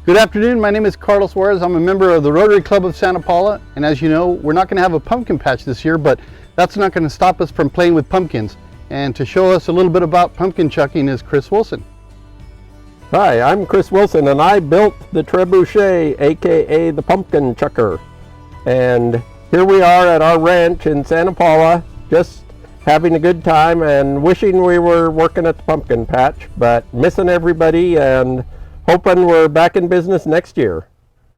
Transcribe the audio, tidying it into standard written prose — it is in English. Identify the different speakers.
Speaker 1: Good afternoon, my name is Carlos Suarez. I'm a member of the Rotary Club of Santa Paula, and as you know, we're not going to have a pumpkin patch this year, but that's not going to stop us from playing with pumpkins. And to show us a little bit about pumpkin chucking is Chris Wilson.
Speaker 2: Hi, I'm Chris Wilson, and I built the trebuchet, aka the pumpkin chucker. And here we are at our ranch in Santa Paula, just having a good time and wishing we were working at the pumpkin patch, but missing everybody and hoping we're back in business next year.